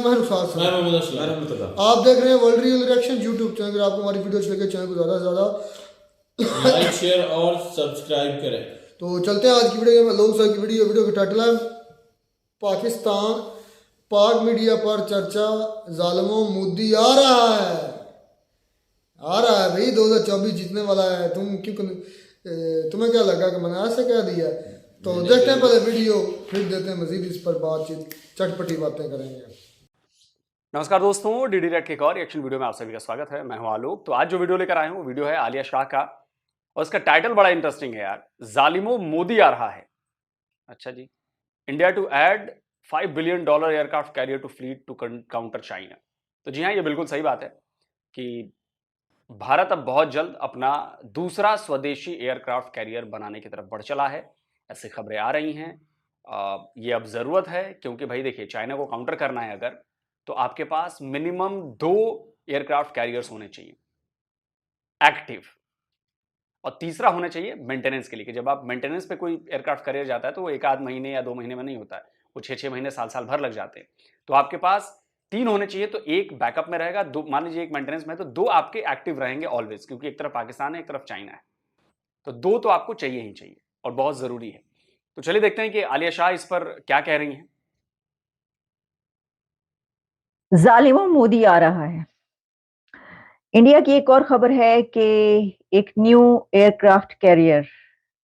मैं मोहम्मद असलम। आप देख रहे हैं world real reaction YouTube channel. अगर आपको हमारी वीडियो अच्छी लगे चैनल को ज़्यादा से ज़्यादा लाइक शेयर और सब्सक्राइब करें। तो चलते हैं आज की वीडियो में। लोग सर की वीडियो का टाइटल है पाकिस्तान पाक मीडिया पर चर्चा, जालिमों मोदी आ रहा है भाई 2024 जीतने वाला है। तुम्हें क्या लगा कि मैंने ऐसे कह दिया? तो देखते हैं पहले वीडियो, फिर देते हैं मजीद इस पर बातचीत, चटपटी बातें करेंगे। नमस्कार दोस्तों, डीडी रेड के एक और रिएक्शन वीडियो में आप सभी का स्वागत है। मैं हूं आलोक। तो आज जो वीडियो लेकर आए हूं वो वीडियो है आलिया शाह का, और उसका टाइटल बड़ा इंटरेस्टिंग है यार, जालिमों मोदी आ रहा है। अच्छा जी, India to add $5 billion aircraft carrier to fleet to counter China. तो जी हाँ, ये बिल्कुल सही बात है कि भारत अब बहुत जल्द अपना दूसरा स्वदेशी एयरक्राफ्ट कैरियर बनाने की तरफ बढ़ चला है, ऐसी खबरें आ रही हैं। ये अब जरूरत है, क्योंकि भाई देखिए, चाइना को काउंटर करना है अगर, तो आपके पास मिनिमम 2 एयरक्राफ्ट कैरियर्स होने चाहिए एक्टिव, और तीसरा होना चाहिए मेंटेनेंस के लिए, कि जब आप मेंटेनेंस पे कोई एयरक्राफ्ट कैरियर जाता है तो वो 1 आध महीने या 2 महीने में नहीं होता है, वो 6-6 महीने साल भर लग जाते हैं। तो आपके पास 3 होने चाहिए, तो एक बैकअप में रहेगा, 2 मान लीजिए एक मेंटेनेंस में, तो 2 आपके एक्टिव रहेंगे ऑलवेज, क्योंकि एक तरफ पाकिस्तान है एक तरफ चाइना है, तो 2 तो आपको चाहिए ही चाहिए और बहुत जरूरी है। तो चलिए देखते हैं कि आलिया शाह इस पर क्या कह रही हैं। जालिमों मोदी आ रहा है। इंडिया की एक और खबर है कि एक न्यू एयरक्राफ्ट कैरियर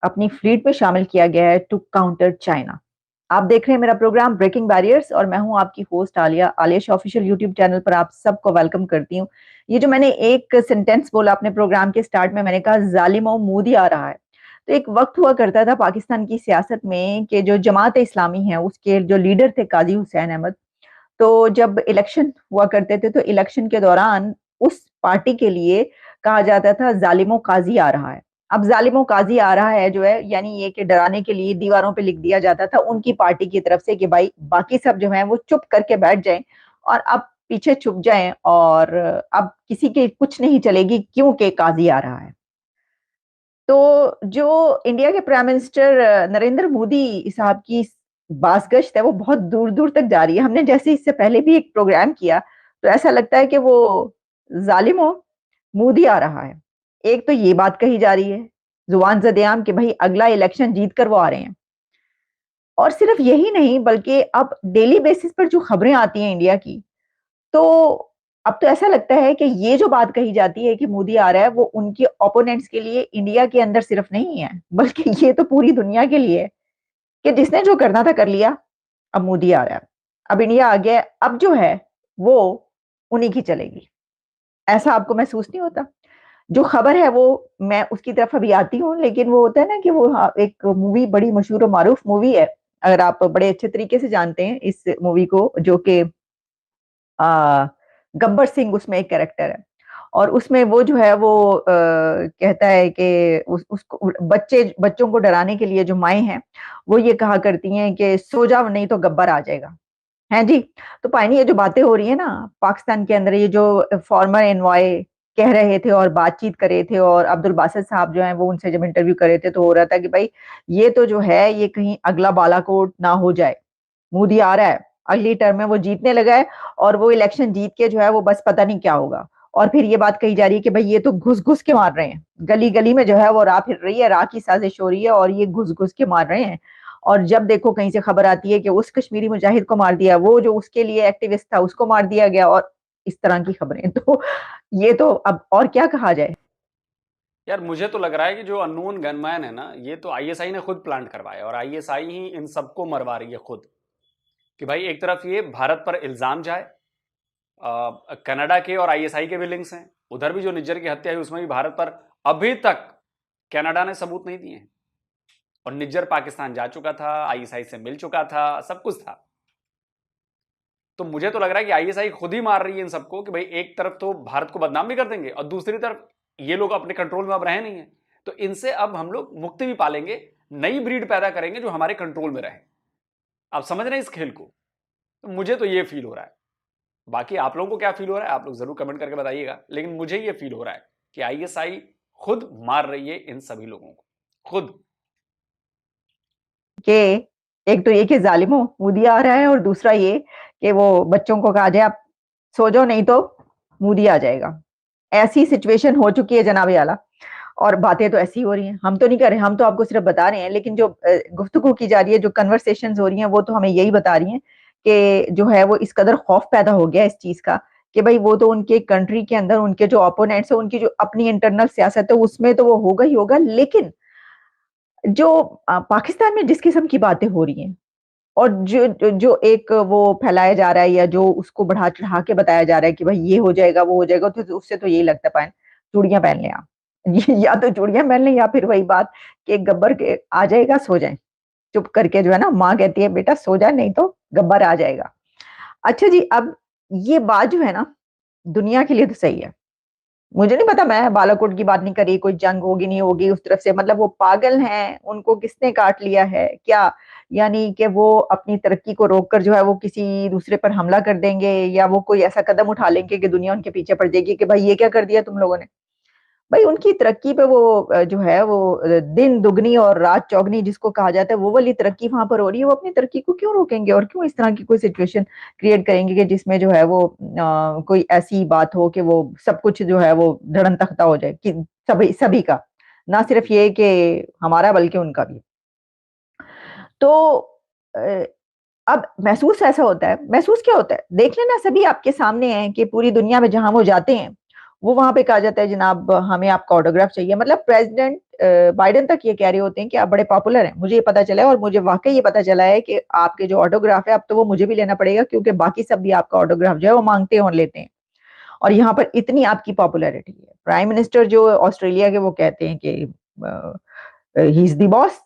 अपनी फ्लीट में शामिल किया गया है टू काउंटर चाइना। आप देख रहे हैं मेरा प्रोग्राम ब्रेकिंग बैरियर्स, और मैं हूं आपकी host Alia Shah official YouTube channel पर आप सबको वेलकम करती हूं। ये जो मैंने एक सेंटेंस बोला अपने प्रोग्राम के स्टार्ट में, मैंने कहा जालिमों मोदी आ रहा है। तो एक वक्त हुआ करता था पाकिस्तान की सियासत में कि जो जमात इस्लामी है उसके जो लीडर थे काजी हुसैन अहमद, तो जब इलेक्शन हुआ करते थे तो इलेक्शन के दौरान उस पार्टी के लिए कहा जाता था जालिमों काजी आ रहा है। अब जालिमों काजी आ रहा है जो है, यानी ये कि डराने के लिए दीवारों पे लिख दिया जाता था उनकी पार्टी की तरफ से कि भाई बाकी सब जो है वो चुप करके बैठ जाएं और अब पीछे छुप जाएं, और अब किसी के कुछ नहीं चलेगी क्योंकि काजी आ रहा है। तो जो इंडिया के प्राइम मिनिस्टर नरेंद्र मोदी साहब की बासगश्त है वो बहुत दूर दूर तक जा रही है। हमने जैसे इससे पहले भी एक प्रोग्राम किया तो ऐसा लगता है कि वो जालिमों मोदी आ रहा है। एक तो ये बात कही जा रही है जुबान ज़द-ए-आम कि भाई अगला इलेक्शन जीत कर वो आ रहे हैं, और सिर्फ यही नहीं बल्कि अब डेली बेसिस पर जो खबरें आती हैं इंडिया की, तो अब तो ऐसा लगता है कि ये जो बात कही जाती है कि मोदी आ रहा है वो उनके ओपोनेंट्स के लिए इंडिया के अंदर सिर्फ नहीं है, बल्कि ये तो पूरी दुनिया के लिए है कि जिसने जो करना था कर लिया, अब मोदी आ रहा है, अब इंडिया आ गया, अब जो है वो उन्हीं की चलेगी। ऐसा आपको महसूस नहीं होता? जो खबर है वो मैं उसकी तरफ अभी आती हूँ, लेकिन वो होता है ना कि वो एक मूवी बड़ी मशहूर और मारूफ मूवी है, अगर आप बड़े अच्छे तरीके से जानते हैं इस मूवी को, जो कि गब्बर सिंह उसमें एक कैरेक्टर है, और उसमें वो जो है वो कहता है कि उसको बच्चों को डराने के लिए जो माएँ हैं वो ये कहा करती हैं कि सो जाओ नहीं तो गब्बर आ जाएगा, हैं जी। तो पानी ये जो बातें हो रही है ना पाकिस्तान के अंदर, ये जो फॉर्मर एनवॉय कह रहे थे और बातचीत कर रहे थे, और अब्दुल बासित साहब जो हैं वो उनसे जब इंटरव्यू कर रहे थे तो हो रहा था कि भाई ये तो जो है ये कहीं अगला बालाकोट ना हो जाए, मोदी आ रहा है, अगली टर्म में वो जीतने लगा है और वो इलेक्शन जीत के जो है वो बस पता नहीं क्या होगा। और फिर ये बात कही जा रही है कि भाई ये तो घुस घुस के मार रहे हैं, गली गली में जो है वो राह फिर रही है, राह की साजिश हो रही है और ये घुस घुस के मार रहे हैं। और जब देखो कहीं से खबर आती है कि उस कश्मीरी मुजाहिद को मार दिया, वो जो उसके लिए एक्टिविस्ट था उसको मार दिया गया, और इस तरह की खबरें, तो ये तो अब और क्या कहा जाए। यार मुझे तो लग रहा है कि जो अननोन गनमैन है ना, ये तो आईएसआई ने खुद प्लांट करवाया, और आईएसआई ही इन सबको मरवा रही है खुद, कि भाई एक तरफ ये भारत पर इल्जाम जाए, कनाडा के और आईएसआई के भी लिंक्स हैं, उधर भी जो निज्जर की हत्या हुई उसमें भी भारत पर अभी तक कनाडा ने सबूत नहीं दिए हैं, और निज्जर पाकिस्तान जा चुका था, आईएसआई से मिल चुका था, सब कुछ था। तो मुझे तो लग रहा है कि आईएसआई खुद ही मार रही है इन सबको, कि भाई एक तरफ तो भारत को बदनाम भी कर देंगे और दूसरी तरफ ये लोग अपने कंट्रोल में अब रहे नहीं है, तो इनसे अब हम लोग मुक्ति भी पालेंगे, नई ब्रीड पैदा करेंगे जो हमारे कंट्रोल में रहे। आप समझ रहे हैं इस खेल को? तो मुझे तो ये फील हो रहा है। बाकी आप लोगों को क्या फील हो रहा है आप लोग जरूर कमेंट करके बताइएगा, लेकिन मुझे ये फील हो रहा है कि आईएसआई खुद मार रही है इन सभी लोगों को खुद। कि एक तो ये कि जालिमों मोदी आ रहा है, और दूसरा ये कि वो बच्चों को कहा जाए आप सो जाओ नहीं तो मोदी आ जाएगा। ऐसी सिचुएशन हो चुकी है जनाबे आला, और बातें तो ऐसी हो रही हैं। हम तो नहीं कर रहे, हम तो आपको सिर्फ बता रहे हैं, लेकिन जो गुफ्तगू की जा रही है, जो कन्वर्सेशंस हो रही हैं, वो तो हमें यही बता रही हैं कि जो है वो इस कदर खौफ पैदा हो गया इस चीज का कि भाई वो तो उनके कंट्री के अंदर उनके जो ओपोनेंट्स है, उनकी जो अपनी इंटरनल सियासत है, उसमें तो वो होगा ही होगा, लेकिन जो पाकिस्तान में जिस किस्म की बातें हो रही हैं, और जो एक वो फैलाया जा रहा है, या जो उसको बढ़ा चढ़ा के बताया जा रहा है कि भाई ये हो जाएगा वो हो जाएगा, तो उससे तो यही लगता है चूड़ियां पहन लें आप। या तो चूड़ियां पहन लें, या फिर वही बात कि गब्बर के आ जाएगा सो जाए चुप करके, जो है ना, माँ कहती है बेटा सो जाए नहीं तो गब्बर आ जाएगा। अच्छा जी, अब ये बात जो है ना दुनिया के लिए तो सही है। मुझे नहीं पता, मैं बालाकोट की बात नहीं करी, कोई जंग होगी नहीं होगी उस तरफ से, मतलब वो पागल हैं, उनको किसने काट लिया है क्या? यानी कि वो अपनी तरक्की को रोककर जो है वो किसी दूसरे पर हमला कर देंगे, या वो कोई ऐसा कदम उठा लेंगे कि दुनिया उनके पीछे पड़ जाएगी कि भाई ये क्या कर दिया तुम लोगों ने। भाई उनकी तरक्की पे वो जो है वो दिन दुगनी और रात चौगनी जिसको कहा जाता है, वो वाली तरक्की वहां पर हो रही है। वो अपनी तरक्की को क्यों रोकेंगे, और क्यों इस तरह की कोई सिचुएशन क्रिएट करेंगे कि जिसमें जो है वो कोई ऐसी बात हो कि वो सब कुछ जो है वो धड़न तख्ता हो जाए, कि सभी सभी का, ना सिर्फ ये कि हमारा बल्कि उनका भी। तो अ, अब महसूस ऐसा होता है, महसूस क्या होता है देख लेना, सभी आपके सामने है कि पूरी दुनिया में जहां वो जाते हैं, वो वहां पे कहा जाता है जनाब हमें आपका ऑटोग्राफ चाहिए। मतलब प्रेसिडेंट बाइडेन तक ये कह रहे होते हैं कि आप बड़े पॉपुलर हैं, मुझे ये पता चला है, और मुझे वाकई ये पता चला है कि आपके जो ऑटोग्राफ है अब तो वो मुझे भी लेना पड़ेगा, क्योंकि बाकी सब भी आपका ऑटोग्राफ जो है वो मांगते हैं और लेते हैं, और यहाँ पर इतनी आपकी पॉपुलैरिटी है। प्राइम मिनिस्टर जो ऑस्ट्रेलिया के, वो कहते हैं कि ही इज द बॉस।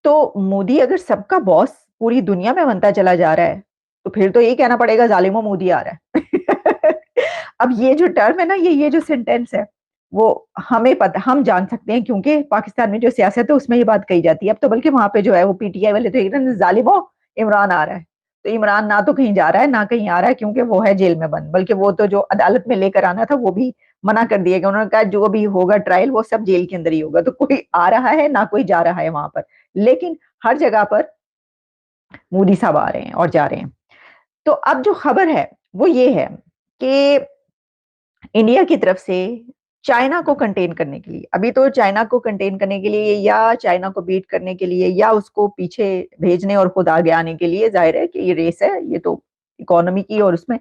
तो मोदी अगर सबका बॉस पूरी दुनिया में बनता चला जा रहा है, तो फिर तो यही कहना पड़ेगा जालिमो मोदी आ रहा है। अब ये जो टर्म है ना, ये जो सेंटेंस है, वो हमें पता, हम जान सकते हैं, क्योंकि पाकिस्तान में जो सियासत है उसमें ये बात कही जाती है। अब तो बल्कि वहां पे जो है वो पीटीआई वाले तो एकदम जालिमो इमरान आ रहा है, तो इमरान ना तो कहीं जा रहा है ना कहीं आ रहा है, क्योंकि वो है जेल में बंद। बल्कि वो तो जो अदालत में लेकर आना था वो भी मना कर दिया गया, उन्होंने कहा जो भी होगा ट्रायल वो सब जेल के अंदर ही होगा। तो कोई आ रहा है ना कोई जा रहा है वहां पर, लेकिन हर जगह पर मोदी साहब आ रहे हैं और जा रहे हैं। तो अब जो खबर है वो ये है कि इंडिया की तरफ से चाइना को कंटेन करने के लिए, अभी तो चाइना को कंटेन करने के लिए या चाइना को बीट करने के लिए या उसको पीछे भेजने और खुद आगे आने के लिए, जाहिर है कि ये रेस है, ये तो इकोनॉमी की, और उसमें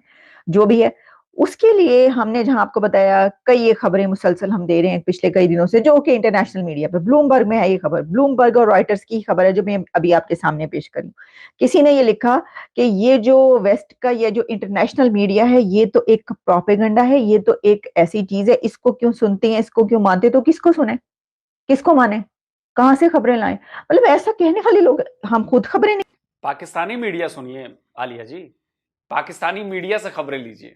जो भी है उसके लिए हमने, जहां आपको बताया, कई ये खबरें मुसलसल हम दे रहे हैं पिछले कई दिनों से, जो कि इंटरनेशनल मीडिया पे, ब्लूमबर्ग में है ये खबर, ब्लूमबर्ग और रॉयटर्स की खबर है जो मैं अभी आपके सामने पेश करी। किसी ने ये लिखा कि ये जो वेस्ट का, ये जो इंटरनेशनल मीडिया है, ये तो एक प्रोपेगेंडा है, ये तो एक ऐसी चीज है, इसको क्यों सुनते हैं, इसको क्यों मानते, तो किसको सुने, किसको माने, कहां से खबरें लाएं। मतलब ऐसा कहने वाले लोग, हम खुद खबरें नहीं। पाकिस्तानी मीडिया सुनिए आलिया जी, पाकिस्तानी मीडिया से खबरें लीजिए।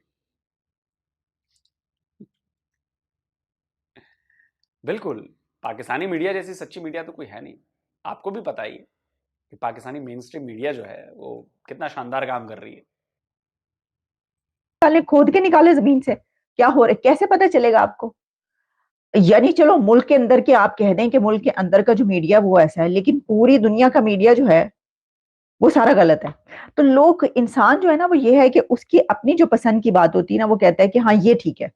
बिल्कुल, पाकिस्तानी मीडिया जैसी सच्ची मीडिया तो कोई है नहीं। आपको भी पता ही है कि पाकिस्तानी मेन स्ट्रीम मीडिया जो है वो कितना शानदार काम कर रही है। निकाले, खोद के निकाले जमीन से, क्या हो रहा है कैसे पता चलेगा आपको? यानी चलो मुल्क के अंदर के आप कह दें कि मुल्क के अंदर का जो मीडिया वो ऐसा है, लेकिन पूरी दुनिया का मीडिया जो है वो सारा गलत है। तो लोग, इंसान जो है ना, वो ये है कि उसकी अपनी जो पसंद की बात होती है ना, वो कहता है कि हाँ ये ठीक है,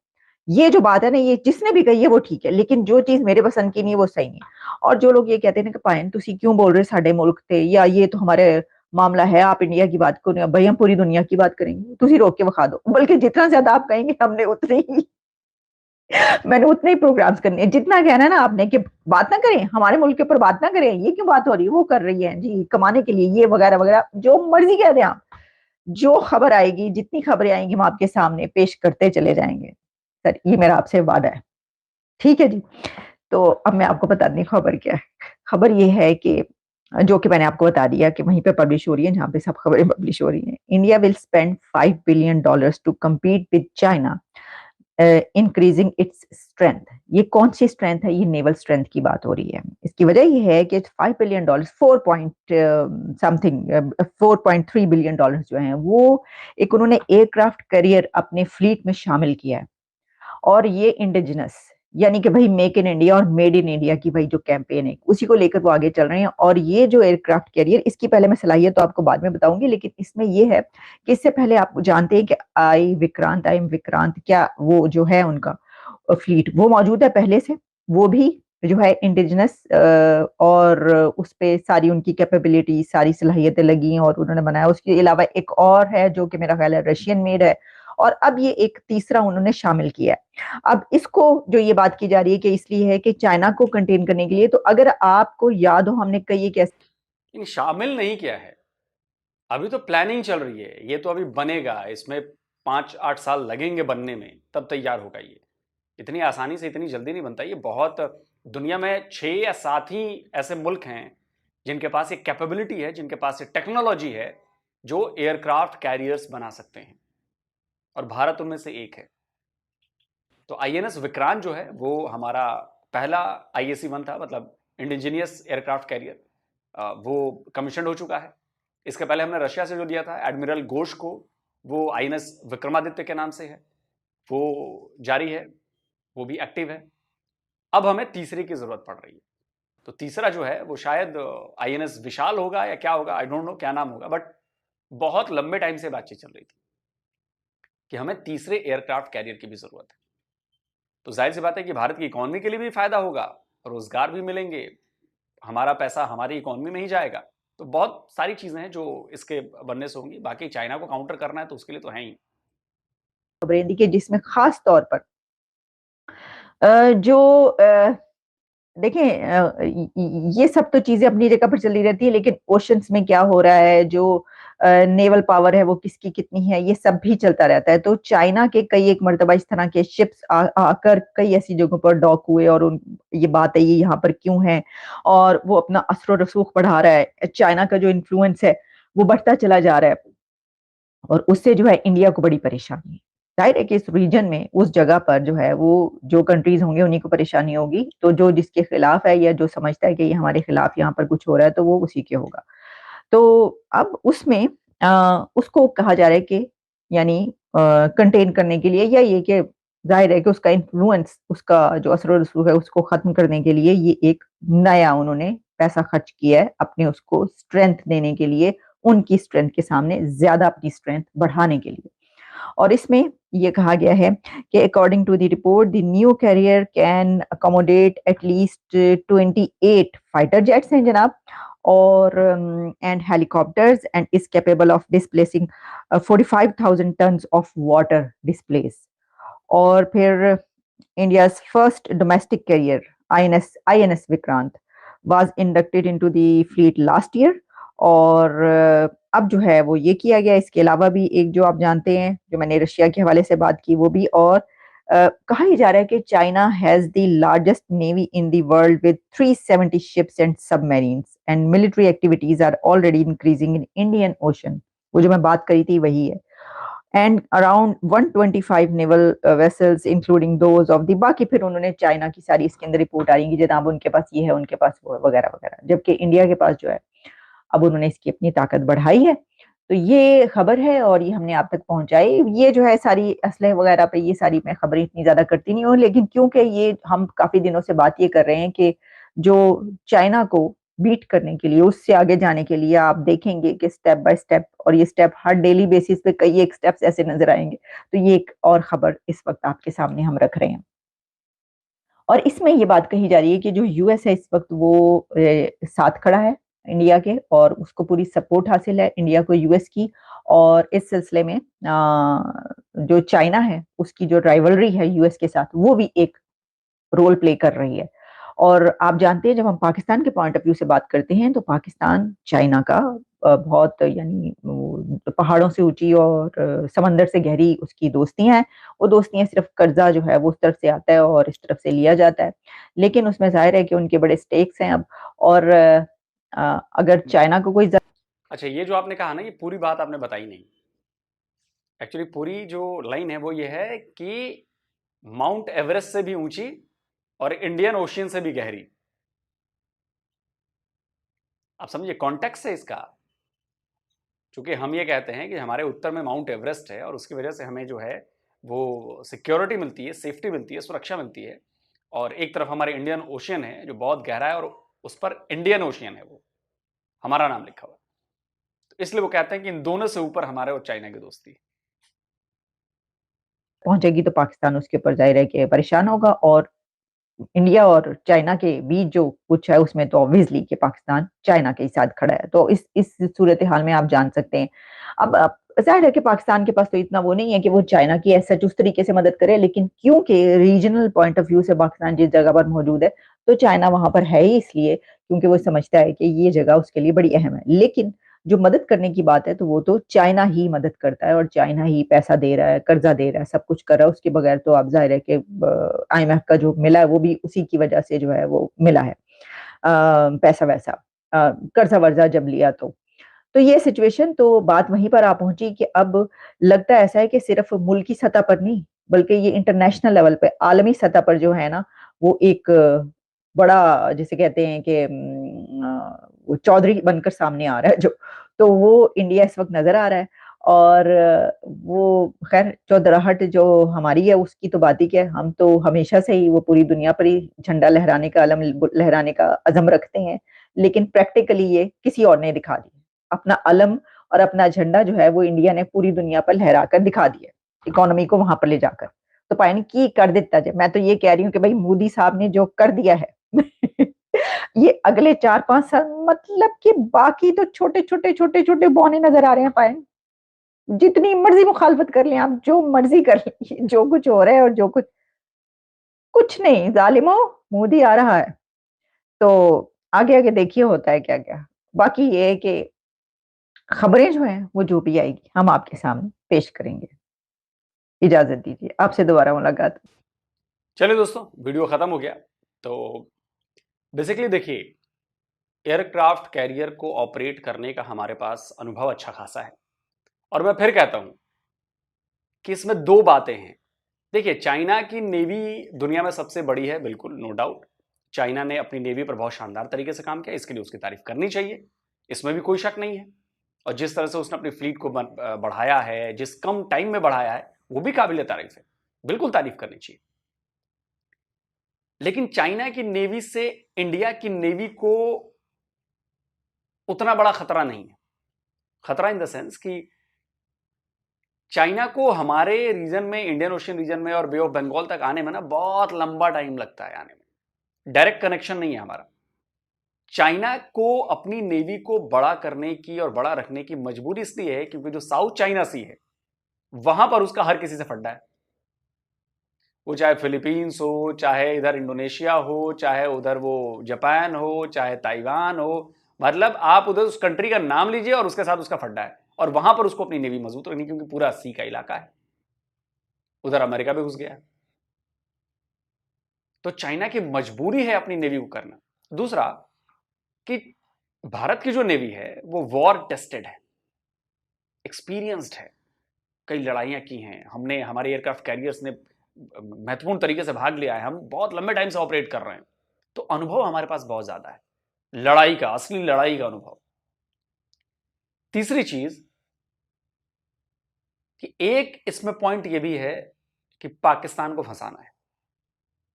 ये जो बात है ना, ये जिसने भी कही है वो ठीक है, लेकिन जो चीज मेरे पसंद की नहीं है वो सही नहीं है। और जो लोग ये कहते हैं ना कि पायन तुसी क्यों बोल रहे साडे मुल्क थे, या ये तो हमारे मामला है, आप इंडिया की बात करो, भाई हम पूरी दुनिया की बात करेंगे, तुसी रोक के बखा दो, बल्कि जितना ज्यादा आप कहेंगे हमने उतने ही मैंने उतने ही प्रोग्राम्स करने हैं। जितना कहना है ना आपने कि बात ना करें, हमारे मुल्क के ऊपर बात ना करें, ये क्यों बात हो रही है, वो कर रही है जी कमाने के लिए, ये वगैरह वगैरह, जो मर्जी कह दें आप, जो खबर आएगी, जितनी खबरें आएंगी हम आपके सामने पेश करते चले जाएंगे। सर ये मेरा आपसे वादा है, ठीक है जी। तो अब मैं आपको बता दी खबर क्या है। खबर ये है कि जो कि मैंने आपको बता दिया कि वहीं पे पब्लिश हो रही है, जहां पे सब खबरें पब्लिश हो रही हैं। India will spend $5 billion to compete with China increasing its strength. ये कौन सी स्ट्रेंथ है? ये नेवल स्ट्रेंथ की बात हो रही है। इसकी वजह ये है कि $5 billion, 4.3 बिलियन डॉलर जो हैं वो एक उन्होंने एयरक्राफ्ट कैरियर अपने फ्लीट में शामिल किया है, और ये इंडिजिनस यानी कि भाई मेक इन इंडिया और मेड इन इंडिया की भाई जो कैंपेन है उसी को लेकर वो आगे चल रहे हैं। और ये जो एयरक्राफ्ट कैरियर, इसकी पहले मैं सलाहियत तो आपको बाद में बताऊंगी, लेकिन इसमें ये है कि इससे पहले आप जानते हैं कि आई एम विक्रांत, क्या वो जो है उनका फ्लीट वो मौजूद है पहले से, वो भी जो है इंडिजिनस, और उस पे सारी उनकी कैपेबिलिटी, सारी सलाहियतें लगी और उन्होंने बनाया। उसके अलावा एक और है जो कि मेरा ख्याल है रशियन मेड है, और अब ये एक तीसरा उन्होंने शामिल किया है। अब इसको जो ये बात की जा रही है कि इसलिए है कि चाइना को कंटेन करने के लिए, तो अगर आपको याद हो हमने कई कैसे इन शामिल नहीं किया है, अभी तो प्लानिंग चल रही है, ये तो अभी बनेगा, इसमें 5-8 साल लगेंगे बनने में, तब तैयार होगा ये। इतनी आसानी से इतनी जल्दी नहीं बनता ये। बहुत दुनिया में 6 या 7 ही ऐसे मुल्क हैं जिनके पास ये कैपेबिलिटी है, जिनके पास ये टेक्नोलॉजी है जो एयरक्राफ्ट कैरियर्स बना सकते हैं, और भारत उनमें से एक है। तो आईएनएस विक्रांत जो है वो हमारा पहला IAC-1 था, मतलब इंडिजीनियस एयरक्राफ्ट कैरियर, वो कमीशन हो चुका है। इसके पहले हमने रशिया से जो लिया था एडमिरल घोष को, वो INS विक्रमादित्य के नाम से है, वो जारी है, वो भी एक्टिव है। अब हमें तीसरे की जरूरत पड़ रही है। तो तीसरा जो है वो शायद INS विशाल होगा या क्या होगा, आई डोंट नो क्या नाम होगा, बट बहुत लंबे टाइम से बातचीत चल रही थी कि हमें तीसरे एयरक्राफ्ट कैरियर की भी जरूरत है। तो जाहिर सी बात है कि भारत की इकोनॉमी के लिए भी फायदा होगा, रोजगार भी मिलेंगे, हमारा पैसा हमारी इकोनॉमी में ही जाएगा। तो बहुत सारी चीजें हैं जो इसके बनने से होंगी। बाकी चाइना को काउंटर करना है तो उसके लिए तो है ही। खबरें दी कि जिसमें खास तौर पर जो देखें, ये सब तो चीजें अपनी जगह पर चली रहती है, लेकिन ओशंस में क्या हो रहा है, जो नेवल पावर है वो किसकी कितनी है, ये सब भी चलता रहता है। तो चाइना के कई एक मर्तबा इस तरह के शिप्स आकर कई ऐसी जगहों पर डॉक हुए, और उन ये बात है ये यहाँ पर क्यों है, और वो अपना असर और रसूख बढ़ा रहा है। चाइना का जो इन्फ्लुएंस है वो बढ़ता चला जा रहा है, और उससे जो है इंडिया को बड़ी परेशानी है। जाहिर है कि इस रीजन में उस जगह पर जो है वो जो कंट्रीज होंगे उन्हीं को परेशानी होगी। तो जो जिसके खिलाफ है या जो समझता है कि ये हमारे खिलाफ यहाँ पर कुछ हो रहा है तो वो उसी के होगा। तो अब उसमें उसको कहा जा रहा है कि यानी कंटेन करने के लिए, या ये कि जाहिर है कि उसका इन्फ्लुएंस, उसका जो असर और रसूख है उसको खत्म करने के लिए ये एक नया उन्होंने पैसा खर्च किया है अपने उसको स्ट्रेंथ देने के लिए, उनकी स्ट्रेंथ के सामने ज्यादा अपनी स्ट्रेंथ बढ़ाने के लिए। और इसमें ये कहा गया है कि according to the report the new carrier can accommodate at least 28 fighter jets हैं जनाब, और and helicopters, and is capable of displacing 45,000 tons of water displace. और फिर India's first domestic carrier, INS Vikrant, was inducted into the fleet last year। और अब जो है वो ये किया गया। इसके अलावा भी एक जो आप जानते हैं, जो मैंने रशिया के हवाले से बात की, वो भी। और कहा ही जा रहा है कि China has the largest navy in the world with 370 ships and submarines, and military activities are already increasing in Indian ocean. वो जो मैं बात करी थी वही है। And around 125 naval vessels including those of the. बाकी फिर उन्होंने चाइना की सारी इसके अंदर रिपोर्ट आ रही है कि जनाब उनके पास ये है, उनके पास वो है, वगैरह वगैरह। जबकि इंडिया के पास जो है अब उन्होंने इसकी अपनी ताकत बढ़ाई है। तो ये खबर है और ये हमने आप तक पहुंचाई। ये जो है सारी असलहे वगैरह पे ये सारी मैं खबरें इतनी ज्यादा करती नहीं हूँ, लेकिन क्योंकि ये हम काफी दिनों से बात ये कर रहे हैं कि जो चाइना को बीट करने के लिए, उससे आगे जाने के लिए आप देखेंगे कि स्टेप बाय स्टेप, और ये स्टेप हर डेली बेसिस पे कई एक स्टेप्स ऐसे नजर आएंगे। तो ये एक और खबर इस वक्त आपके सामने हम रख रहे हैं। और इसमें ये बात कही जा रही है कि जो यूएस है इस वक्त वो साथ खड़ा है इंडिया के, और उसको पूरी सपोर्ट हासिल है इंडिया को यूएस की। और इस सिलसिले में जो चाइना है उसकी जो राइवलरी है यूएस के साथ, वो भी एक रोल प्ले कर रही है। और आप जानते हैं जब हम पाकिस्तान के पॉइंट ऑफ व्यू से बात करते हैं तो पाकिस्तान चाइना का बहुत यानी पहाड़ों से ऊंची और समंदर से गहरी उसकी दोस्तियां हैं। वो दोस्तियां सिर्फ कर्जा जो है वो उस तरफ से आता है और इस तरफ से लिया जाता है, लेकिन उसमें जाहिर है कि उनके बड़े स्टेक्स हैं अब। और अगर चाइना को कोई अच्छा, ये जो आपने कहा ना, ये पूरी बात आपने बताई नहीं। एक्चुअली पूरी जो लाइन है वो ये है कि माउंट एवरेस्ट से भी ऊंची और इंडियन ओशियन से भी गहरी। आप समझिए कॉन्टेक्स्ट है इसका। क्योंकि हम ये कहते हैं कि हमारे उत्तर में माउंट एवरेस्ट है और उसकी वजह से हमें जो है वो सिक्योरिटी मिलती है, सेफ्टी मिलती है, सुरक्षा मिलती है। और एक तरफ हमारे इंडियन ओशियन है जो बहुत गहरा है, और उस पर इंडियन ओशियन है, वो हमारा नाम लिखा हुआ है। तो इसलिए वो कहते हैं कि इन दोनों से ऊपर हमारे और चाइना की दोस्ती है। पहुंचेगी तो पाकिस्तान उसके ऊपर जाहिर है कि परेशान होगा, और इंडिया और चाइना के बीच जो कुछ है उसमें तो ऑब्वियसली कि पाकिस्तान चाइना के साथ खड़ा है। तो इस सूरत हाल में आप जान सकते हैं। अब जाहिर है कि पाकिस्तान के पास तो इतना वो नहीं है कि वो चाइना की ऐसा उस तरीके से मदद करे, लेकिन क्योंकि रीजनल पॉइंट ऑफ व्यू से पाकिस्तान जिस जगह पर मौजूद है, तो चाइना वहां पर है ही इसलिए क्योंकि वो समझता है कि ये जगह उसके लिए बड़ी अहम है। लेकिन जो मदद करने की बात है तो वो तो चाइना ही मदद करता है, और चाइना ही पैसा दे रहा है, कर्जा दे रहा है, सब कुछ कर रहा है। उसके बगैर तो आप जाहिर है कि IMF का जो मिला है वो भी उसी की वजह से जो है वो मिला है, पैसा वैसा, कर्जा वर्जा जब लिया तो ये सिचुएशन, तो बात वहीं पर आ पहुंची कि अब लगता है ऐसा है कि सिर्फ मुल्की सतह पर नहीं बल्कि ये इंटरनेशनल लेवल पे, आलमी सतह पर जो है ना, वो एक बड़ा जिसे कहते हैं कि वो चौधरी बनकर सामने आ रहा है जो, तो वो इंडिया इस वक्त नजर आ रहा है। और वो खैर चौधराहट जो हमारी है उसकी तो बात ही क्या है, हम तो हमेशा से ही वो पूरी दुनिया पर ही झंडा लहराने का, अलम लहराने का अज़म रखते हैं। लेकिन प्रैक्टिकली ये किसी और ने दिखा दिया, अपना अलम और अपना झंडा जो है वो इंडिया ने पूरी दुनिया पर लहरा कर दिखा दिया, इकोनॉमी को वहां पर ले जाकर। तो पायन की कर देता जाए, मैं तो ये कह रही हूँ कि भाई मोदी साहब ने जो कर दिया है ये अगले 4-5 साल, मतलब कि बाकी तो छोटे छोटे छोटे छोटे बौने नजर आ रहे हैं पायन। जितनी मर्जी मुखालफत कर लें आप, जो मर्जी कर लें, जो कुछ हो रहा है और जो कुछ नहीं, जालिमो मोदी आ रहा है। तो आगे आगे देखिए होता है क्या क्या। बाकी ये है कि खबरें जो हैं वो जो भी आएगी हम आपके सामने पेश करेंगे। इजाजत दीजिए, आपसे दोबारा मुलाकात। चलिए दोस्तों, वीडियो खत्म हो गया। तो बेसिकली देखिए, एयरक्राफ्ट कैरियर को ऑपरेट करने का हमारे पास अनुभव अच्छा खासा है, और मैं फिर कहता हूं कि इसमें दो बातें हैं। देखिए, चाइना की नेवी दुनिया में सबसे बड़ी है, बिल्कुल नो डाउट। चाइना ने अपनी नेवी पर बहुत शानदार तरीके से काम किया, इसके लिए उसकी तारीफ करनी चाहिए, इसमें भी कोई शक नहीं है। और जिस तरह से उसने अपनी फ्लीट को बढ़ाया है, जिस कम टाइम में बढ़ाया है, वो भी काबिल तारीफ है, बिल्कुल तारीफ करनी चाहिए। लेकिन चाइना की नेवी से इंडिया की नेवी को उतना बड़ा खतरा नहीं है। खतरा इन द सेंस कि चाइना को हमारे रीजन में, इंडियन ओशियन रीजन में और बे ऑफ बंगाल तक आने में ना बहुत लंबा टाइम लगता है आने में। डायरेक्ट कनेक्शन नहीं है हमारा। चाइना को अपनी नेवी को बड़ा करने की और बड़ा रखने की मजबूरी इसलिए है क्योंकि जो साउथ चाइना सी है वहां पर उसका हर किसी से फड्डा है। वो चाहे फिलीपींस हो, चाहे इधर इंडोनेशिया हो, चाहे उधर वो जापान हो, चाहे ताइवान हो, मतलब आप उधर उस कंट्री का नाम लीजिए और उसके साथ उसका फड्डा है। और वहां पर उसको अपनी नेवी मजबूत रखनी, क्योंकि पूरा सी का इलाका है, उधर अमेरिका भी घुस गया है। तो चाइना की मजबूरी है अपनी नेवी को करना। दूसरा कि भारत की जो नेवी है वो वॉर टेस्टेड है, एक्सपीरियंस्ड है, कई लड़ाइयां की हैं हमने, हमारे एयरक्राफ्ट कैरियर्स ने महत्वपूर्ण तरीके से भाग लिया है, हम बहुत लंबे टाइम से ऑपरेट कर रहे हैं। तो अनुभव हमारे पास बहुत ज्यादा है, लड़ाई का, असली लड़ाई का अनुभव। तीसरी चीज कि एक इसमें पॉइंट यह भी है कि पाकिस्तान को फंसाना है,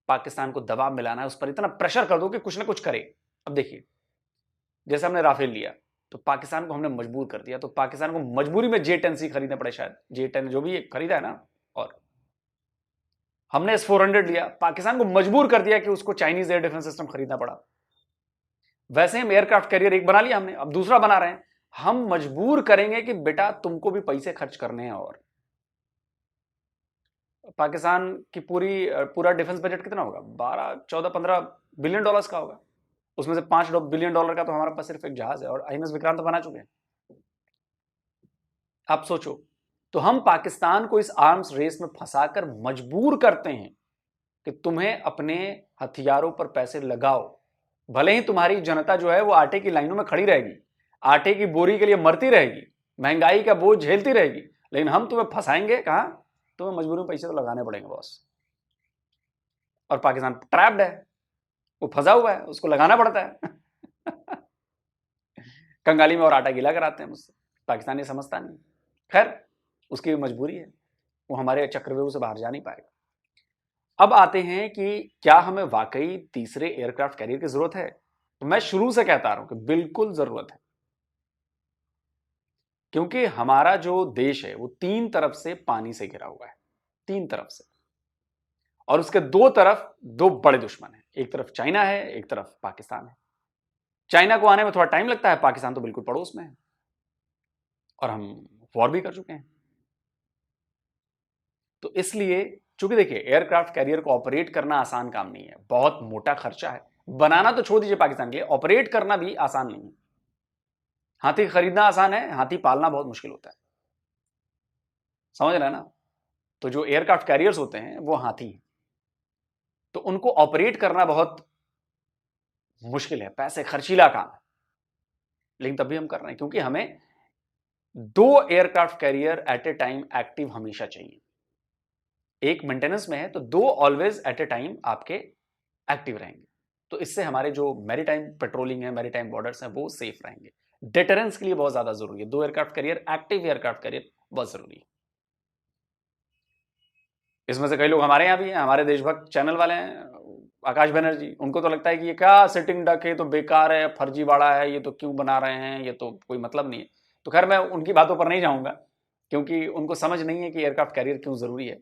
पाकिस्तान को दबाव मिलाना है, उस पर इतना प्रेशर कर दो कि कुछ ना कुछ करे। अब देखिए, जैसे हमने राफेल लिया तो पाकिस्तान को हमने मजबूर कर दिया, तो पाकिस्तान को मजबूरी में J-10C खरीदना पड़े, शायद J-10 जो भी खरीदा है ना। और हमने S-400 लिया, पाकिस्तान को मजबूर कर दिया कि उसको चाइनीज एयर डिफेंस सिस्टम खरीदना पड़ा। वैसे हम एयरक्राफ्ट कैरियर एक बना लिया हमने, अब दूसरा बना रहे हैं। हम मजबूर करेंगे कि बेटा तुमको भी पैसे खर्च करने हैं। और पाकिस्तान की पूरा डिफेंस बजट कितना होगा? 12, 14, 15 बिलियन डॉलर्स का होगा। उसमें से $5 बिलियन का तो हमारे पास सिर्फ एक जहाज है, और INS विक्रांत तो बना चुके हैं। आप सोचो, तो हम पाकिस्तान को इस आर्म्स रेस में फंसाकर मजबूर करते हैं कि तुम्हें अपने हथियारों पर पैसे लगाओ। भले ही तुम्हारी जनता जो है वो आटे की लाइनों में खड़ी रहेगी, आटे की बोरी के लिए मरती रहेगी, महंगाई का बोझ झेलती रहेगी, लेकिन हम तुम्हें फंसाएंगे कहां? तुम्हें मजबूरी में पैसे तो लगाने पड़ेंगे बॉस। और पाकिस्तान ट्रैप्ड है, वो फंसा हुआ है, उसको लगाना पड़ता है कंगाली में और आटा गीला कराते हैं मुझसे। पाकिस्तान ये समझता नहीं। खैर, उसकी भी मजबूरी है, वो हमारे चक्रव्यूह से बाहर जा नहीं पाएगा। अब आते हैं कि क्या हमें वाकई तीसरे एयरक्राफ्ट कैरियर की जरूरत है? तो मैं शुरू से कहता रहा हूं कि बिल्कुल जरूरत है, क्योंकि हमारा जो देश है वो 3 तरफ से पानी से घिरा हुआ है, 3 तरफ से, और उसके 2 तरफ 2 बड़े दुश्मन हैं। एक तरफ चाइना है, एक तरफ पाकिस्तान है। चाइना को आने में थोड़ा टाइम लगता है, पाकिस्तान तो बिल्कुल पड़ोस में है और हम वॉर भी कर चुके हैं। तो इसलिए चूंकि देखिए, एयरक्राफ्ट कैरियर को ऑपरेट करना आसान काम नहीं है, बहुत मोटा खर्चा है। बनाना तो छोड़ दीजिए पाकिस्तान के लिए, ऑपरेट करना भी आसान नहीं है। हाथी खरीदना आसान है, हाथी पालना बहुत मुश्किल होता है, समझ रहे हैं ना? तो जो एयरक्राफ्ट कैरियर्स होते हैं वो हाथी हैं, तो उनको ऑपरेट करना बहुत मुश्किल है, पैसे खर्चीला काम है, लेकिन तब भी हम कर रहे हैं क्योंकि हमें 2 aircraft carrier at a time active हमेशा चाहिए। एक मेंटेनेंस में है तो 2 ऑलवेज एट ए टाइम आपके एक्टिव रहेंगे, तो इससे हमारे जो मैरीटाइम पेट्रोलिंग है, मैरीटाइम बॉर्डर्स हैं, वो सेफ रहेंगे। डिटरेंस के लिए बहुत ज्यादा जरूरी है 2 aircraft career, active aircraft carrier बहुत जरूरी है। इसमें से कई लोग हमारे यहाँ भी हैं, हमारे देशभक्त चैनल वाले हैं, आकाश बनर्जी, उनको तो लगता है कि ये क्या सिटिंग डक है, तो बेकार है, फर्जीवाड़ा है, ये तो क्यों बना रहे हैं, ये तो कोई मतलब नहीं है। तो खैर मैं उनकी बातों पर नहीं जाऊंगा, क्योंकि उनको समझ नहीं है कि एयरक्राफ्ट कैरियर क्यों जरूरी है।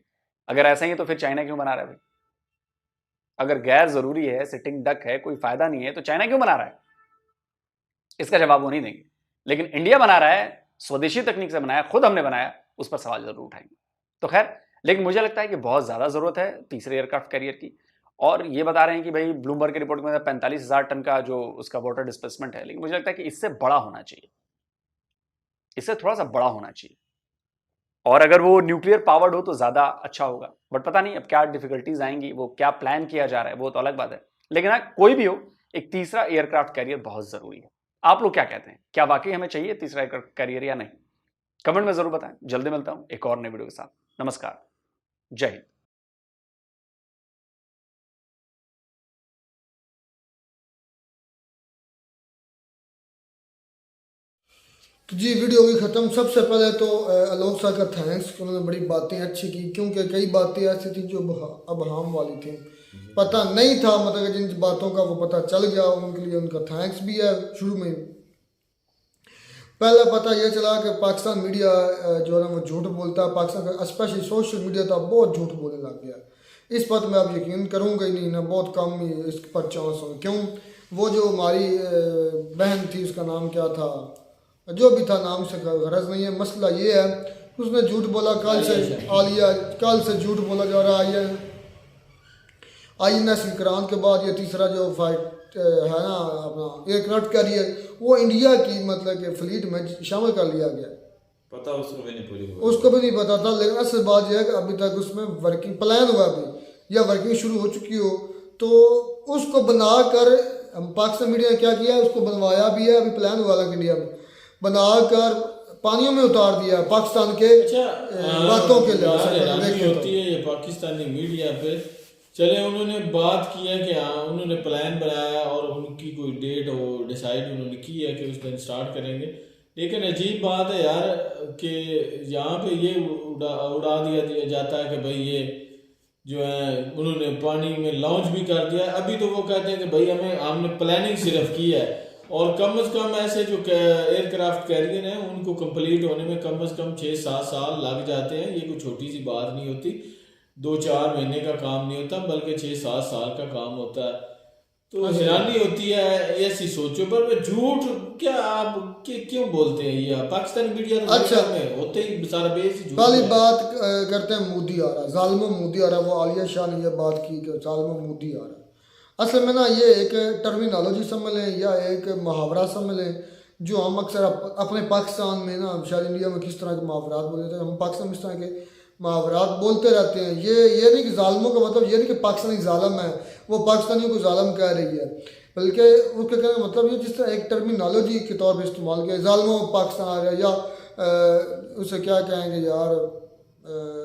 अगर ऐसा ही है तो फिर चाइना क्यों बना रहा है भाई? अगर गैर जरूरी है, सिटिंग डक है, कोई फायदा नहीं है, तो चाइना क्यों बना रहा है? इसका जवाब वो नहीं देंगे। लेकिन इंडिया बना रहा है, स्वदेशी तकनीक से बनाया, खुद हमने बनाया, उस पर सवाल जरूर उठाएंगे। तो खैर, लेकिन मुझे लगता है कि बहुत ज्यादा जरूरत है तीसरे एयरक्राफ्ट कैरियर की। और ये बता रहे हैं कि भाई ब्लूमबर्ग की रिपोर्ट में 45,000 टन का जो उसका वाटर डिस्प्लेसमेंट है, लेकिन मुझे लगता है कि इससे बड़ा होना चाहिए, इससे थोड़ा सा बड़ा होना चाहिए। और अगर वो न्यूक्लियर पावर्ड हो तो ज्यादा अच्छा होगा, बट पता नहीं अब क्या डिफिकल्टीज आएंगी, वो क्या प्लान किया जा रहा है वो तो अलग बात है। लेकिन हाँ, कोई भी हो, एक तीसरा एयरक्राफ्ट कैरियर बहुत जरूरी है। आप लोग क्या कहते हैं, क्या वाकई हमें चाहिए तीसरा एयरक्राफ्ट कैरियर या नहीं? कमेंट में जरूर बताएं। जल्दी मिलता हूं एक और नए वीडियो के साथ। नमस्कार, जय हिंद। तो जी वीडियो की ख़त्म। सबसे पहले तो आलोक साहब का थैंक्स, उन्होंने बड़ी बातें अच्छी की, क्योंकि कई बातें ऐसी थी जो अब हम वाली थी, पता नहीं था, मतलब कि जिन बातों का वो पता चल गया, उनके लिए उनका थैंक्स भी है। शुरू में पहला पता यह चला कि पाकिस्तान मीडिया जो है ना वो झूठ बोलता है, पाकिस्तान का स्पेशली सोशल मीडिया तो बहुत झूठ बोलने लग गया। इस पर मैं अब यकीन करूँगा ही नहीं ना, बहुत कम ही इस पर चांस हो। क्यों? वो जो हमारी बहन थी, उसका नाम क्या था, जो भी था, नाम से गरज नहीं है, मसला ये है उसने झूठ बोला। कल से झूठ बोला जा रहा है। INS विक्रांत के बाद ये तीसरा जो फाइट है ना अपना एयरक्राफ्ट कैरियर, वो इंडिया की मतलब कि फ्लीट में शामिल कर लिया गया। पता उसको भी नहीं, पूरी उसको भी नहीं पता था, लेकिन असल बात यह है कि अभी तक उसमें वर्किंग प्लान हुआ भी या वर्किंग शुरू हो चुकी हो, तो उसको बनाकर पाकिस्तान मीडिया ने क्या किया, उसको बनवाया भी है, अभी प्लान हुआ था इंडिया में, बनाकर पानियों में उतार दिया पाकिस्तान के बातों के लिए होती है ये पाकिस्तानी मीडिया पे। चले उन्होंने बात किया कि हाँ उन्होंने प्लान बनाया और उनकी कोई डेट वो डिसाइड उन्होंने की है कि उस दिन स्टार्ट करेंगे, लेकिन अजीब बात है यार कि यहाँ पे ये उड़ा दिया जाता है कि भाई ये जो है उन्होंने पानी में लॉन्च भी कर दिया। अभी तो वो कहते हैं कि भाई हमने प्लानिंग सिर्फ की है, और कम से कम ऐसे जो एयरक्राफ्ट कैरियर हैं उनको कंप्लीट होने में कम से कम 6-7 साल लग जाते हैं। ये कोई छोटी सी बात नहीं होती, 2-4 महीने का काम नहीं होता, बल्कि 6-7 साल का काम होता है। तो हैरानी होती है ऐसी सोचो पर। झूठ क्या आप क्यों बोलते हैं ये पाकिस्तानी मीडिया? अच्छा में होते ही सारा बेस झूठ। पहली बात करते हैं मोदी आ रहा, जालिमो मोदी आ रहा। वो आलिया शाह ने यह बात की कि जालिमो मोदी आ रहा। असल में ना ये एक टर्मिनोलॉजी समझ लें या एक मुहावरा समझ लें, जो हम अक्सर अपने पाकिस्तान में ना, शायद इंडिया में किस तरह के मुहावरात बोलते हैं, हम पाकिस्तान में इस तरह के मुहावरात बोलते रहते हैं। ये नहीं कि जालिमों का मतलब ये नहीं कि पाकिस्तानी जालिम है, वो पाकिस्तानियों को जालिम कह रही है, बल्कि उसके कहने का मतलब ये जिस तरह एक टर्मिनोलॉजी के तौर पर इस्तेमाल किया, जालिमों पाकिस्तान आ गया, या उसे क्या कहेंगे यार,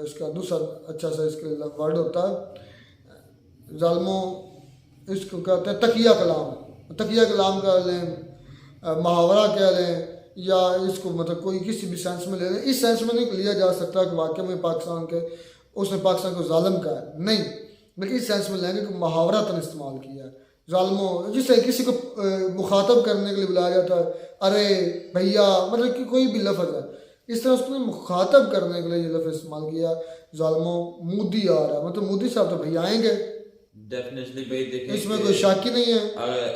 इसका दूसरा अच्छा सा इसके वर्ड होता है, जालिमों इसको कहते हैं तकिया कलाम कह लें, मुहावरा कह लें, या इसको मतलब कोई किसी भी सेंस में ले लें। इस सेंस में नहीं लिया जा सकता कि वाकई में पाकिस्तान के उसने पाकिस्तान को जालिम कहा है, नहीं। बल्कि इस सेंस में लेंगे कि मुहावरा तन इस्तेमाल किया है। जालमो, जिससे किसी को मुखातब करने के लिए बुलाया जाता है, अरे भैया, मतलब कि कोई भी लफ्ज़ है, इस तरह उसने मुखातब करने के लिए ये लफ्ज़ इस्तेमाल किया, जालमो मोदी आ रहा है, मतलब मोदी साहब तो भैया आएंगे, डेफिनेटली भाई देखें, इसमें कोई शक ही नहीं है।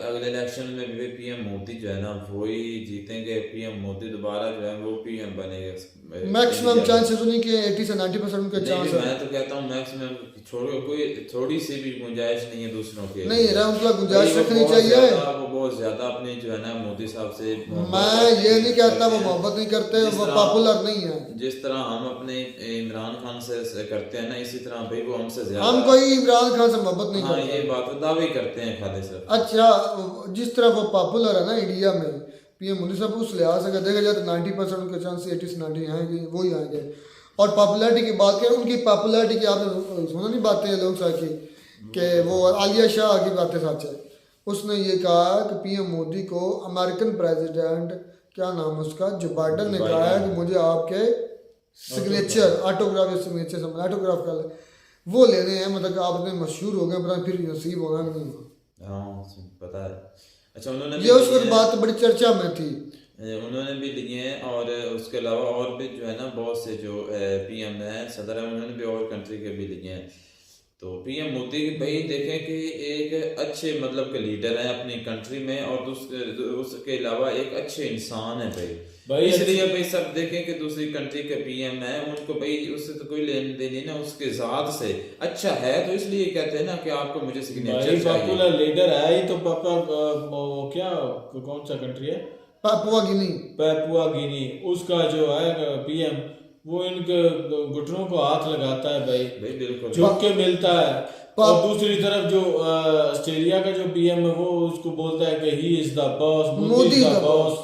अगले इलेक्शन में भी पीएम मोदी जो है ना वो ही जीतेंगे। पीएम मोदी दोबारा जो है वो पीएम बनेंगे। मैक्सिमम चांसेस उन्हीं के 80 से 90% उनके चांस है। मैं तो कहता हूँ मैक्सिमम छोड़ो, कोई थोड़ी सी भी गुंजाइश नहीं है दूसरों के। नहीं रहमतुल्लाह, गुंजाइश रखनी चाहिए। वो बहुत ज्यादा अपने जो है ना मोदी साहब से, मैं ये नहीं कहता वो मोहब्बत नहीं करते, वो पॉपुलर नहीं है। जिस तरह हम अपने इमरान खान से करते हैं ना, इसी तरह भाई वो हमसे ज्यादा। हम कोई इमरान खान से मोहब्बत नहीं हाँ, करते। ये बात दावे करते हैं खाली सर। अच्छा, जिस तरह वो पॉपुलर है ना इंडिया में पीएम मोदी साहब, उस लिहाज से अगर देखा जाए तो 90% उनके चांस 80 से 90 आएंगे, वो ही आएंगे। और पॉपुलैरिटी की बात करें, उनकी पॉपुलैरिटी की आपने सुना नहीं बातें लोग साथ की कि वो आलिया शाह की बातें सच है। उसने ये कहा कि पीएम मोदी को अमेरिकन प्रेसिडेंट, क्या नाम है उसका, जो बाइडन ने कहा है कि मुझे आपके सिग्नेचर, ऑटोग्राफ या सिग्नेचर ऑटोग्राफ कर ले, वो लेने हैं, मतलब कि आप इतने मशहूर हो गए, पता फिर नसीब होना कि नहीं होना। हाँ पता है। अच्छा, उन्होंने ये उस वक्त बात बड़ी चर्चा में थी, उन्होंने भी लिए हैं। और उसके अलावा और भी जो है ना बहुत से जो पीएम हैं, सदर हैं, उन्होंने भी और कंट्री के भी लिए हैं। तो पीएम मोदी भाई देखें कि एक अच्छे मतलब के लीडर हैं अपनी कंट्री में, और उसके अलावा एक अच्छे इंसान है भाई। इसलिए भाई सब देखें कि दूसरी कंट्री के पीएम है, उनको भाई उससे तो कोई लेन देन नहीं ना, उसके जात से अच्छा है, तो इसलिए कहते हैं ना कि आपको मुझे सिग्नेचर चाहिए। पॉपुलर लीडर है ही तो पापा, क्या कौन सा कंट्री है, पापुआ गिनी, पैपुआ गिनी, उसका जो है पीएम, वो इनके घुटनों को हाथ लगाता है भाई बिल्कुल झुक के मिलता है। और दूसरी तरफ जो ऑस्ट्रेलिया का जो पीएम है वो उसको बोलता है कि he is the boss, Modi is the boss.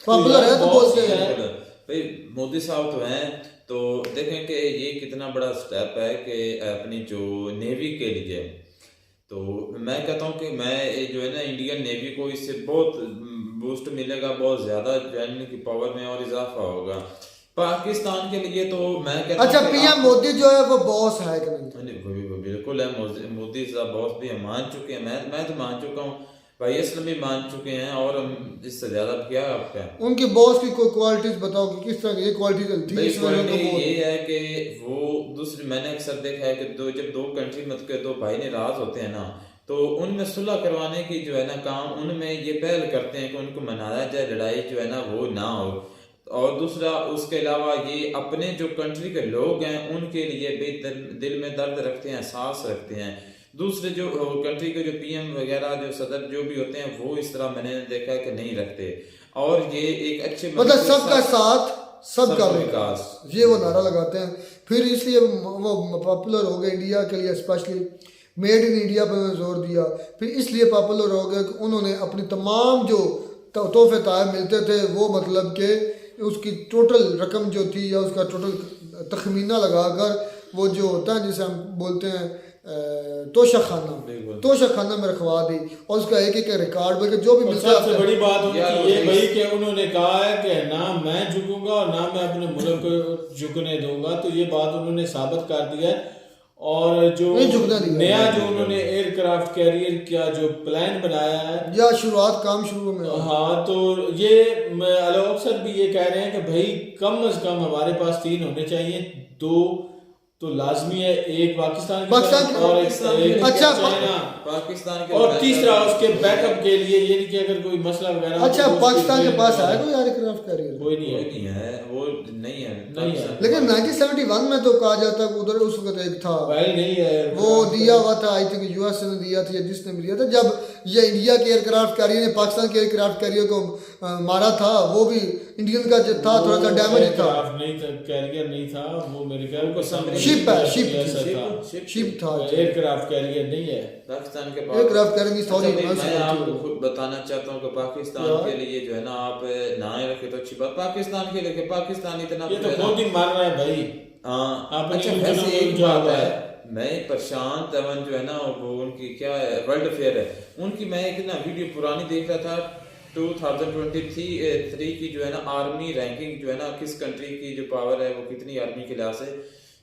Popular है तो बोलते हैं भाई मोदी साहब तो हैं। तो देखें कि ये कितना बड़ा स्टेप है कि अपनी जो नेवी के लिए, तो मैं कहता हूँ कि मैं जो है ना इंडियन नेवी को इससे बहुत बूस्ट मिलेगा, बहुत ज्यादा जो की पावर में और इजाफा होगा पाकिस्तान के लिए। तो मैं कहता अच्छा, पीएम मोदी जो है वो बॉस है कि नहीं? बिल्कुल है, मोदी साहब बॉस भी हम मान चुके हैं, मैं तो मान चुका हूँ, भाई असलम भी मान चुके हैं, और हम इससे ज्यादा क्या आपका उनकी बॉस की कोई क्वालिटीज बताओ कि किस तरह ये क्वालिटी थी। ये है कि वो दूसरी, मैंने अक्सर देखा है कि जब दो कंट्री मतलब के दो भाई नाराज होते हैं ना, तो उनमें सुलह करवाने की जो है ना काम, उनमें ये पहल करते हैं कि उनको मनाया जाए, लड़ाई जो है ना वो ना हो। और दूसरा उसके अलावा ये अपने जो कंट्री के लोग हैं उनके लिए भी दिल में दर्द रखते हैं, एहसास रखते हैं। दूसरे जो कंट्री के जो पीएम वगैरह जो सदर जो भी होते हैं वो इस तरह मैंने देखा कि नहीं रखते। और ये एक अच्छे मतलब सबका साथ सबका विकास, ये वो नारा लगाते हैं। फिर इसलिए वो पॉपुलर हो गए इंडिया के लिए, स्पेशली मेड इन इंडिया पर जोर दिया। फिर इसलिए पॉपुलर हो गए कि उन्होंने अपनी तमाम जो तोहफे ताहफ़ मिलते थे वो मतलब के उसकी टोटल रकम जो थी या उसका टोटल तखमीना लगाकर वो जो होता है जिसे हम बोलते हैं तोशा खाना में रखवा दी, और उसका एक एक रिकॉर्ड बल्कि जो भी मिलता है। सबसे बड़ी बात उनकी ये भाई कि उन्होंने कहा है कि ना मैं झुकूंगा और ना मैं अपने मुल्क को झुकने दूंगा, तो ये बात उन्होंने साबित कर दिया है। और जो नया जो उन्होंने एयरक्राफ्ट कैरियर का जो प्लान बनाया है या शुरुआत काम शुरू में, हाँ, तो ये अलोक सर भी ये कह रहे हैं कि भाई कम से कम हमारे पास 3 होने चाहिए, 2 तो लाजमी है, एक पाकिस्तान की और एक अच्छा चाइना पाकिस्तान के, और तीसरा उसके बैकअप के लिए, ये नहीं कि अगर कोई मसला वगैरह। अच्छा, पाकिस्तान के पास है कोई एयरक्राफ्ट कैरियर? कोई नहीं है, वो नहीं है। लेकिन 1971 में तो कहा जाता है उधर उस वक्त एक था, भाई नहीं है, वो दिया हुआ था, आई थिंक यूएस ने दिया था या जिसने भी दिया था। जब ये इंडिया के एयरक्राफ्ट कैरियर ने पाकिस्तान के एयरक्राफ्ट कैरियर को मारा था, वो भी इंडियन का जो था थोड़ा सा डैमेज था, नहीं था, कैरियर नहीं था वो, मेरे ख्याल को शिप था, एयरक्राफ्ट कैरियर नहीं है पाकिस्तान के पास। एयरक्राफ्ट कैरियर सॉरी, मैं आपको खुद बताना चाहता हूँ कि पाकिस्तान के लिए जो है ना आप ना रखे तो अच्छी बात। पाकिस्तान के लिए पाकिस्तान इतना ये तो बहुत दिन मार रहा है भाई। अच्छा, वैसे एक बात है, मैं प्रशांत अमन जो है ना वो उनकी क्या है वर्ल्ड फेयर है उनकी, मैं एक ना वीडियो पुरानी देख रहा था 2023 की जो है ना आर्मी रैंकिंग जो है ना किस कंट्री की जो पावर है वो कितनी आर्मी के लिहाज से,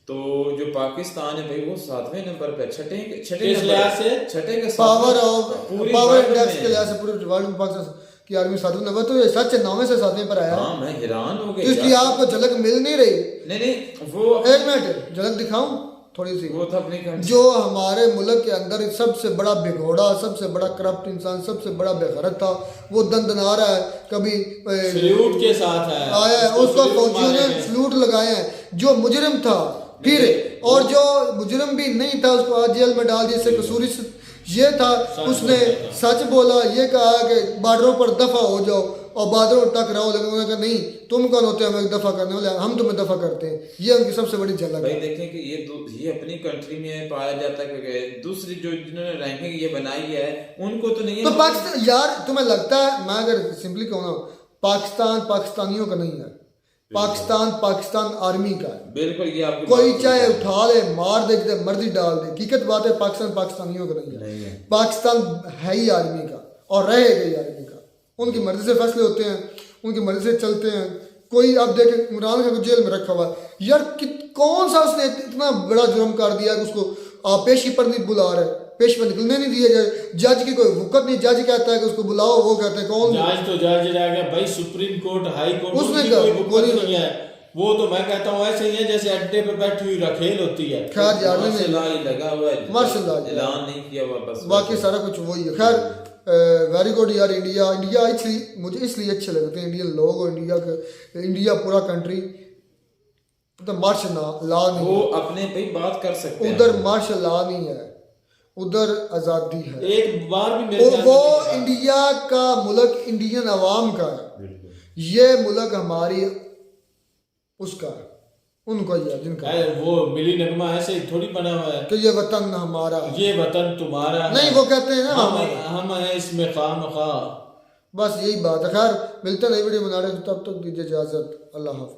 तो जो पाकिस्तान है भाई वो 7वें नंबर पे, छठे किस नंबर लिहाज से? छठे के पावर साथ ऑफ पूरी पावर वर्ल्ड इंडेक्स में। के लिहाज से पूरे वर्ल्ड में पाकिस्तान की आर्मी 7वें नंबर, तो ये सच है 9वें से 7वें पर आया है। हाँ मैं हैरान हो तो गया इसकी यार। आपको झलक मिल नहीं रही? नहीं वो एक मिनट झलक दिखाऊं थोड़ी सी। वो था अपनी country। जो हमारे मुल्क के अंदर सबसे बड़ा बेघोड़ा, सबसे बड़ा करप्ट इंसान, सबसे बड़ा बेगैरत था, वो दंदना रहा है, कभी सल्यूट के साथ है, आया है, उसको सल्यूट फौजियों ने मारे गए। सलूट लगाए हैं। जो मुजरिम था फिर, और जो मुजरिम भी नहीं था उसको आज जेल में डाल दिया, इससे कसूरी ये था उसने सच बोला, ये कहा कि बॉर्डरों पर दफा हो जाओ और बॉर्डरों पर टकराओ, लेकिन उन्होंने कहा नहीं, तुम कौन होते हैं हमें दफा करने वाले, हम तुम्हें दफा करते हैं। ये उनकी सबसे बड़ी झलक भाई है। देखें कि ये अपनी कंट्री में पाया जाता है कि दूसरी जो जिन्होंने रैंकिंग ये बनाई है उनको तो नहीं है। तो पाकिस्तान यार, तुम्हें लगता है, मैं अगर सिंपली कहूँ ना, पाकिस्तान पाकिस्तानियों का नहीं है, पाकिस्तान पाकिस्तान आर्मी का है। बिल्कुल ये आपकी कोई बात चाहे है। उठा ले, मार दे, जितने मर्जी डाल दे, हकीकत बात है पाकिस्तान पाकिस्तानियों का नहीं नहीं है। है। पाकिस्तान है ही आर्मी का और रहेगा ही आर्मी का। उनकी मर्जी से फैसले होते हैं, उनकी मर्जी से चलते हैं। कोई अब देखे इमरान खान को जेल में रखा हुआ है यार, कौन सा उसने इतना बड़ा जुर्म कर दिया कि उसको पेशी पर नहीं बुला रहे, पेश पर निकलने नहीं दिया जाए, जज की कोई वक़्त नहीं, जज कहता है कि उसको बुलाओ, वो कहते हैं कौन जज तो जज रह गया भाई, सुप्रीम कोर्ट हाई कोर्ट उसने उसकी कहा, कोई कोई हुकूमत नहीं नहीं है। वो तो मैं कहता हूँ ऐसे ही है जैसे अड्डे पे बैठी हुई रखेल होती है। खैर यार मार्शल लॉ ही लगा हुआ है, मार्शल लॉ ऐलान नहीं किया हुआ बस। बाकी सारा कुछ वही है। खैर वेरी गुड यार। इंडिया इसलिए मुझे इसलिए अच्छे लगते हैं इंडियन लोग, और इंडिया पूरा कंट्री तो मार्शल लॉ नहीं वो है। अपने पे ही बात कर सकते हैं। उधर मार्शल लॉ नहीं है, उधर आज़ादी है। एक बार भी मेरे वो ख्याल से नहीं कहा। इंडिया का मुल्क इंडियन अवाम का है, ये मुल्क हमारी उसका है, उनका ही है जिनका है। वो मिली नगमा ऐसे ही थोड़ी बना हुआ है कि ये वतन हमारा है। ये वतन तुम्हारा है। नहीं, वो कहते हैं ना हम हैं इसमें खामखा। बस यही बात है। खैर मिलते हैं नई वीडियो बना रहे, तब तक दीजिए इजाजत। अल्लाह हाफ़िज़।